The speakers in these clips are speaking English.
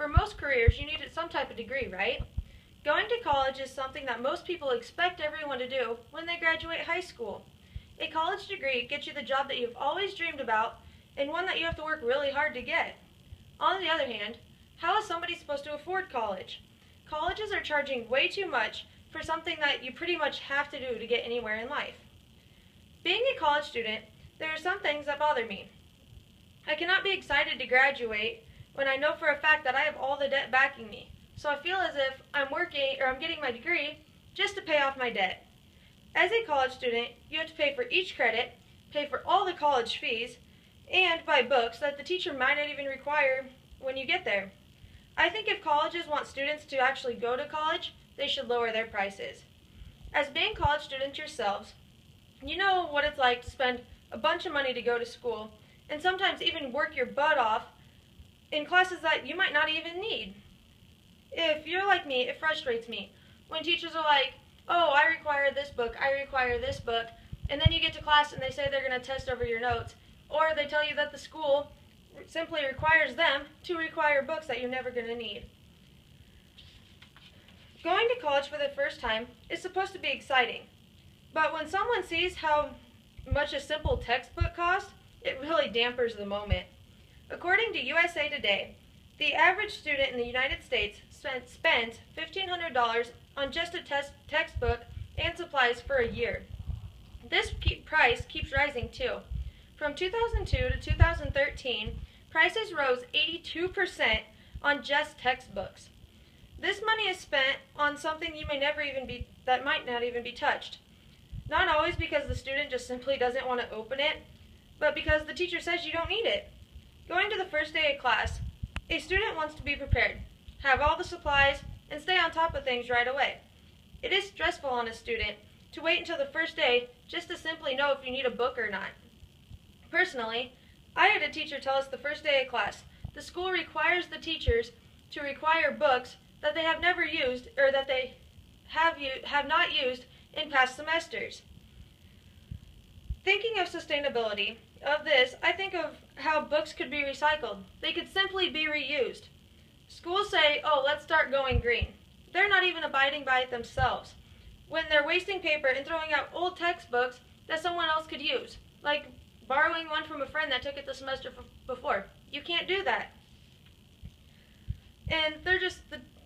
For most careers, you need some type of degree, right? Going to college is something that most people expect everyone to do when they graduate high school. A college degree gets you the job that you've always dreamed about and one that you have to work really hard to get. On the other hand, how is somebody supposed to afford college? Colleges are charging way too much for something that you pretty much have to do to get anywhere in life. Being a college student, there are some things that bother me. I cannot be excited to graduate when I know for a fact that I have all the debt backing me. So I feel as if I'm getting my degree just to pay off my debt. As a college student, you have to pay for each credit, pay for all the college fees, and buy books that the teacher might not even require when you get there. I think if colleges want students to actually go to college, they should lower their prices. As being college students yourselves, you know what it's like to spend a bunch of money to go to school and sometimes even work your butt off in classes that you might not even need. If you're like me, it frustrates me when teachers are like, oh, I require this book, and then you get to class and they say they're going to test over your notes, or they tell you that the school simply requires them to require books that you're never going to need. Going to college for the first time is supposed to be exciting, but when someone sees how much a simple textbook costs, it really dampers the moment. According to USA Today, the average student in the United States spends $1,500 on just a textbook and supplies for a year. This price keeps rising too. From 2002 to 2013, prices rose 82% on just textbooks. This money is spent on something that might not even be touched. Not always because the student just simply doesn't want to open it, but because the teacher says you don't need it. Going to the first day of class, a student wants to be prepared, have all the supplies, and stay on top of things right away. It is stressful on a student to wait until the first day just to simply know if you need a book or not. Personally, I had a teacher tell us the first day of class, the school requires the teachers to require books that they have never used or that they have not used in past semesters. Thinking of sustainability of this, I think of how books could be recycled. They could simply be reused. Schools say, oh, let's start going green. They're not even abiding by it themselves when they're wasting paper and throwing out old textbooks that someone else could use, like borrowing one from a friend that took it the semester before. You can't do that. And the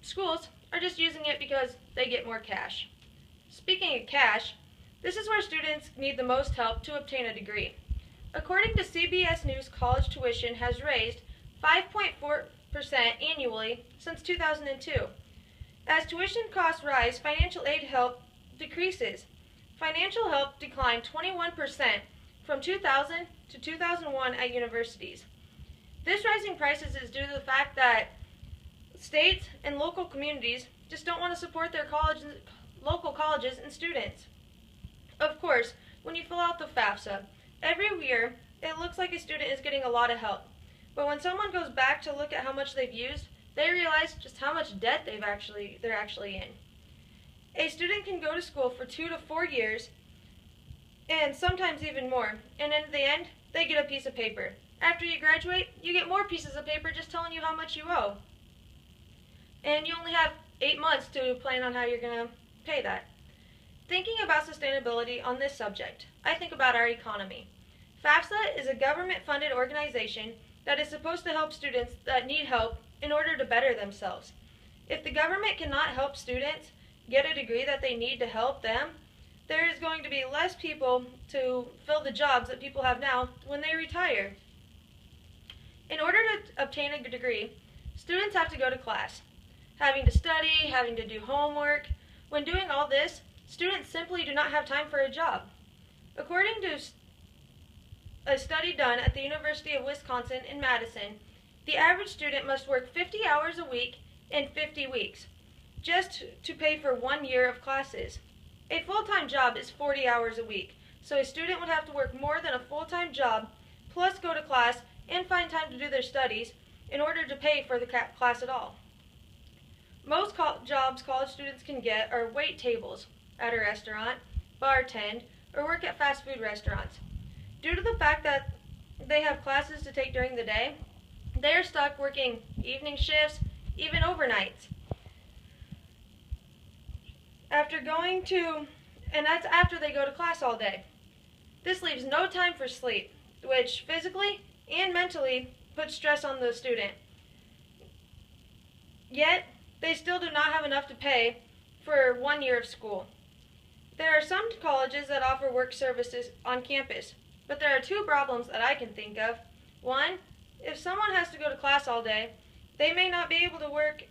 schools are just using it because they get more cash. Speaking of cash, this is where students need the most help to obtain a degree. According to CBS News, college tuition has raised 5.4% annually since 2002. As tuition costs rise, financial aid help decreases. Financial help declined 21% from 2000 to 2001 at universities. This rising prices is due to the fact that states and local communities just don't want to support their local colleges and students. Of course, when you fill out the FAFSA, every year it looks like a student is getting a lot of help. But when someone goes back to look at how much they've used, they realize just how much debt they're actually in. A student can go to school for 2 to 4 years, and sometimes even more, and in the end, they get a piece of paper. After you graduate, you get more pieces of paper just telling you how much you owe. And you only have 8 months to plan on how you're going to pay that. Thinking about sustainability on this subject, I think about our economy. FAFSA is a government-funded organization that is supposed to help students that need help in order to better themselves. If the government cannot help students get a degree that they need to help them, there is going to be less people to fill the jobs that people have now when they retire. In order to obtain a degree, students have to go to class, having to study, having to do homework. When doing all this, students simply do not have time for a job. According to a study done at the University of Wisconsin in Madison, the average student must work 50 hours a week in 50 weeks just to pay for 1 year of classes. A full-time job is 40 hours a week, so a student would have to work more than a full-time job, plus go to class and find time to do their studies in order to pay for the class at all. Most jobs college students can get are wait tables at a restaurant, bartend, or work at fast food restaurants. Due to the fact that they have classes to take during the day, they are stuck working evening shifts, even overnights. And that's after they go to class all day. This leaves no time for sleep, which physically and mentally puts stress on the student. Yet, they still do not have enough to pay for 1 year of school. There are some colleges that offer work services on campus, but there are two problems that I can think of. One, if someone has to go to class all day, they may not be able to work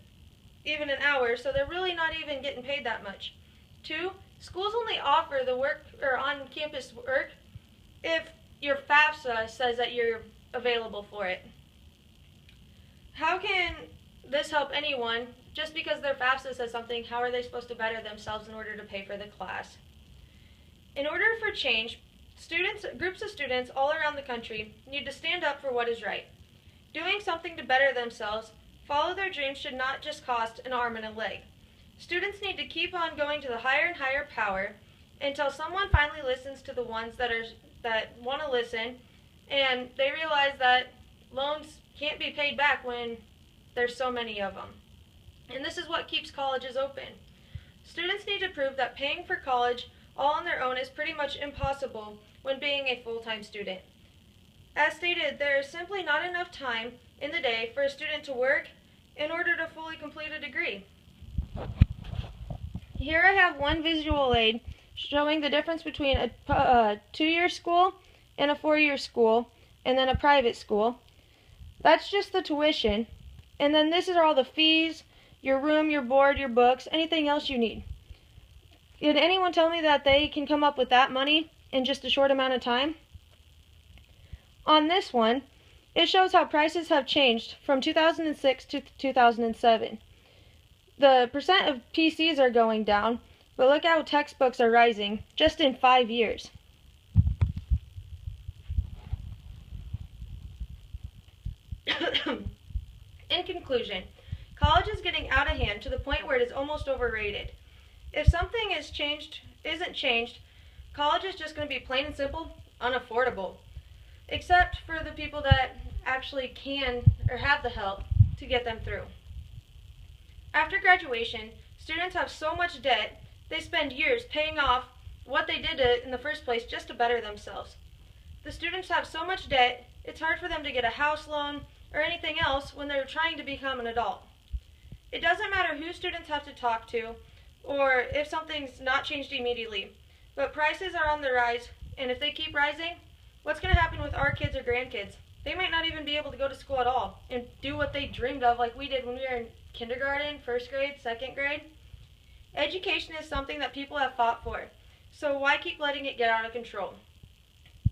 even an hour, so they're really not even getting paid that much. Two, schools only offer the work or on-campus work if your FAFSA says that you're available for it. How can this help anyone? Just because their FAFSA says something, how are they supposed to better themselves in order to pay for the class? In order for change, groups of students all around the country need to stand up for what is right. Doing something to better themselves, follow their dreams should not just cost an arm and a leg. Students need to keep on going to the higher and higher power until someone finally listens to the ones that want to listen, and they realize that loans can't be paid back when there's so many of them. And this is what keeps colleges open. Students need to prove that paying for college all on their own is pretty much impossible when being a full-time student. As stated, there is simply not enough time in the day for a student to work in order to fully complete a degree. Here I have one visual aid showing the difference between a 2-year school and a 4-year school, and then a private school. That's just the tuition. And then this is all the fees, your room, your board, your books, anything else you need. Did anyone tell me that they can come up with that money in just a short amount of time? On this one, it shows how prices have changed from 2006 to 2007. The percent of PCs are going down, but look how textbooks are rising just in 5 years. In conclusion, college is getting out of hand to the point where it is almost overrated. If something isn't changed, college is just going to be plain and simple unaffordable, except for the people that actually can or have the help to get them through. After graduation, students have so much debt, they spend years paying off what they did in the first place just to better themselves. The students have so much debt, it's hard for them to get a house loan or anything else when they're trying to become an adult. It doesn't matter who students have to talk to or if something's not changed immediately, but prices are on the rise, and if they keep rising, what's going to happen with our kids or grandkids? They might not even be able to go to school at all and do what they dreamed of like we did when we were in kindergarten, first grade, second grade. Education is something that people have fought for, so why keep letting it get out of control?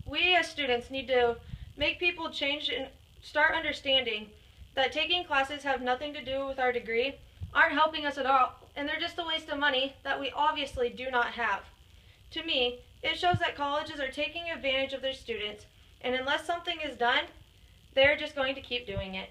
We as students need to make people change and start understanding that taking classes have nothing to do with our degree, aren't helping us at all, and they're just a waste of money that we obviously do not have. To me, it shows that colleges are taking advantage of their students, and unless something is done, they're just going to keep doing it.